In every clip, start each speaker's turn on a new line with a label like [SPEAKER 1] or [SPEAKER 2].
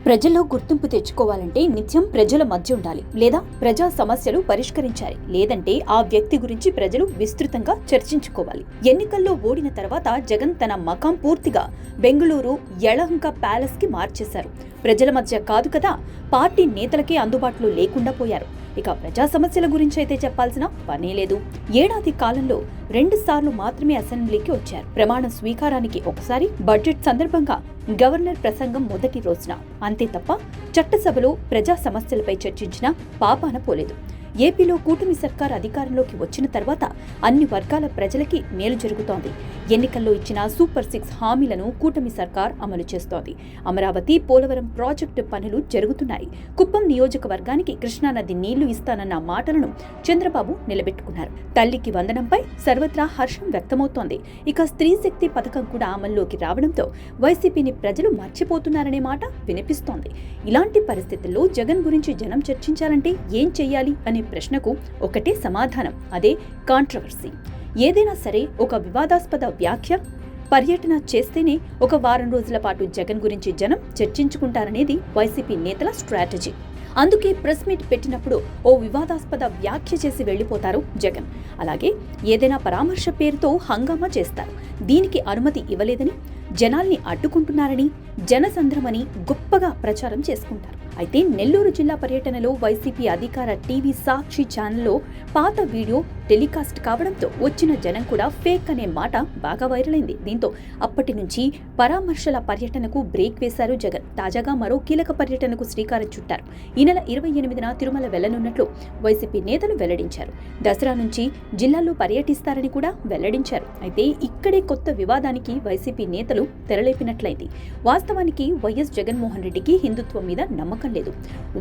[SPEAKER 1] ప్రజల్లో గుర్తింపు తెచ్చుకోవాలంటే నిత్యం ప్రజల మధ్య ఉండాలి, లేదా ప్రజా సమస్యలు పరిష్కరించాలి, లేదంటే ఆ వ్యక్తి గురించి ప్రజలు విస్తృతంగా చర్చించుకోవాలి. ఎన్నికల్లో ఓడిన తర్వాత జగన్ తన మకాం పూర్తిగా బెంగళూరు యలహంక ప్యాలెస్ కి మార్చేశారు. ప్రజల మధ్య కాదు కదా, పార్టీ నేతలకే అందుబాటులో లేకుండా పోయారు. ఇక ప్రజా సమస్యల గురించి అయితే చెప్పాల్సిన పనే లేదు. ఏడాది కాలంలో 2 సార్లు మాత్రమే అసెంబ్లీకి వచ్చారు. ప్రమాణ స్వీకారానికి ఒకసారి, బడ్జెట్ సందర్భంగా గవర్నర్ ప్రసంగం మొదటి రోజున, అంతే తప్ప చట్టసభలో ప్రజా సమస్యలపై చర్చించిన పాపాన పోలేదు. ఏపీలో కూటమి సర్కార్ అధికారంలోకి వచ్చిన తర్వాత అన్ని వర్గాల ప్రజలకి మేలు జరుగుతోంది. ఎన్నికల్లో ఇచ్చిన సూపర్ 6 హామీలను కూటమి సర్కార్ అమలు చేస్తోంది. అమరావతి, పోలవరం ప్రాజెక్టు పనులు జరుగుతున్నాయి. కుప్పం నియోజకవర్గానికి కృష్ణానది నీళ్లు ఇస్తానన్న మాటలను చంద్రబాబు నిలబెట్టుకున్నారు. తల్లికి వందనంపై సర్వత్రా హర్షం వ్యక్తమవుతోంది. ఇక స్త్రీ శక్తి పథకం కూడా అమల్లోకి రావడంతో వైసీపీని ప్రజలు మర్చిపోతున్నారనే మాట వినిపిస్తోంది. ఇలాంటి పరిస్థితుల్లో జగన్ గురించి జనం చర్చించాలంటే ఏం చెయ్యాలి అనే ప్రశ్నకు ఒకటే సమాధానం, అదే కాంట్రవర్సీ. ఏదైనా సరే ఒక వివాదాస్పద వ్యాఖ్య, పర్యటన చేస్తేనే ఒక వారం రోజుల పాటు జగన్ గురించి జనం చర్చించుకుంటారనేది వైసీపీ నేతల స్ట్రాటజీ. అందుకే ప్రెస్ మీట్ పెట్టినప్పుడు ఓ వివాదాస్పద వ్యాఖ్య చేసి వెళ్లిపోతారు జగన్. అలాగే ఏదైనా పరామర్శ పేరుతో హంగామా చేస్తారు. దీనికి అనుమతి ఇవ్వలేదని, జనాల్ని అడ్డుకుంటున్నారని, జనసంద్రమని గొప్పగా ప్రచారం చేసుకుంటారు. అయితే నెల్లూరు జిల్లా పర్యటనలో వైసీపీ అధికార టీవీ సాక్షి ఛానల్లో పాత వీడియో టెలికాస్ట్ కావడంతో వచ్చిన జనం కూడా ఫేక్ అనే మాట బాగా వైరల్ అయింది. దీంతో అప్పటి నుంచి పరామర్శల పర్యటనకు బ్రేక్ వేశారు జగన్. తాజాగా మరో కీలక పర్యటనకు శ్రీకారం చుట్టారు. ఈ నెల 28న తిరుమల వెళ్లనున్నట్లు వైసీపీ నేతలు వెల్లడించారు. దసరా నుంచి జిల్లాల్లో పర్యటిస్తారని కూడా వెల్లడించారు. అయితే ఇక్కడే కొత్త వివాదానికి వైసీపీ నేతలు తెరలేపినట్లయింది. వాస్తవానికి వైఎస్ జగన్మోహన్ రెడ్డికి హిందుత్వం మీద నమ్మకం లేదు.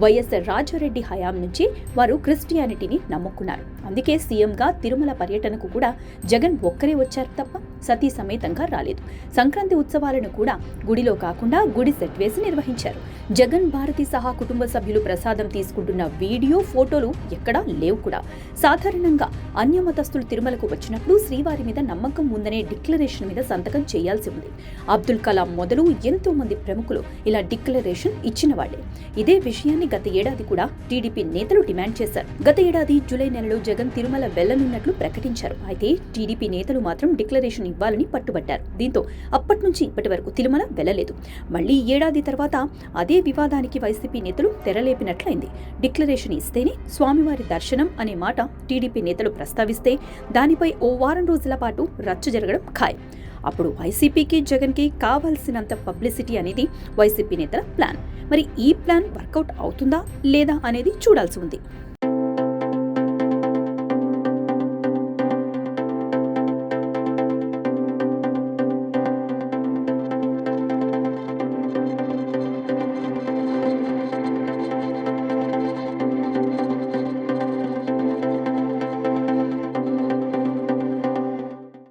[SPEAKER 1] వైఎస్ రాజారెడ్డి హయాం నుంచి వారు క్రిస్టియానిటీని నమ్ముకున్నారు. అందుకే సీఎంగా తిరుమల పర్యటనకు కూడా జగన్ ఒక్కరే వచ్చారు తప్ప సతీ సమేతంగా రాలేదు. సంక్రాంతి ఉత్సవాలను కూడా గుడిలో కాకుండా గుడి సెట్ వేసి నిర్వహించారు. జగన్, భారతి సహా కుటుంబ సభ్యులు ప్రసాదం తీసుకుంటున్న వీడియో, ఫోటోలు ఎక్కడా లేవు కూడా. సాధారణంగా అన్యమతస్థులు తిరుమలకు వచ్చినప్పుడు శ్రీవారి మీద నమ్మకం ఉందనే డిక్లరేషన్ మీద సంతకం చేయాల్సి ఉంది. అబ్దుల్ కలాం మొదలు ఎంతో మంది ప్రముఖులు ఇలా డిక్లరేషన్ ఇచ్చిన వాళ్లే. ఇదే విషయాన్ని గత ఏడాది కూడా టీడీపీ నేతలు డిమాండ్ చేశారు. గత ఏడాది జూలై నెలలో జగన్ తిరుమల వెళ్లనున్నట్లు ప్రకటించారు. అయితే టీడీపీ నేతలు మాత్రం డిక్లరేషన్ ఇవ్వాలని పట్టుబట్టారు. దీంతో అప్పటి నుంచి ఇప్పటి వరకు తిరుమల వెళ్లలేదు. మళ్లీ ఏడాది తర్వాత అదే వివాదానికి వైసీపీ నేతలు తెరలేపినట్లయింది. డిక్లరేషన్ ఇస్తేనే స్వామివారి దర్శనం అనే మాట టీడీపీ నేతలు ప్రస్తావిస్తే దానిపై ఓ వారం రోజుల పాటు రచ్చ జరగడం ఖాయం. అప్పుడు వైసీపీకి, జగన్కి కావాల్సినంత పబ్లిసిటీ అనేది వైసీపీ నేతల ప్లాన్. మరి ఈ ప్లాన్ వర్కౌట్ అవుతుందా లేదా అనేది చూడాల్సి ఉంది.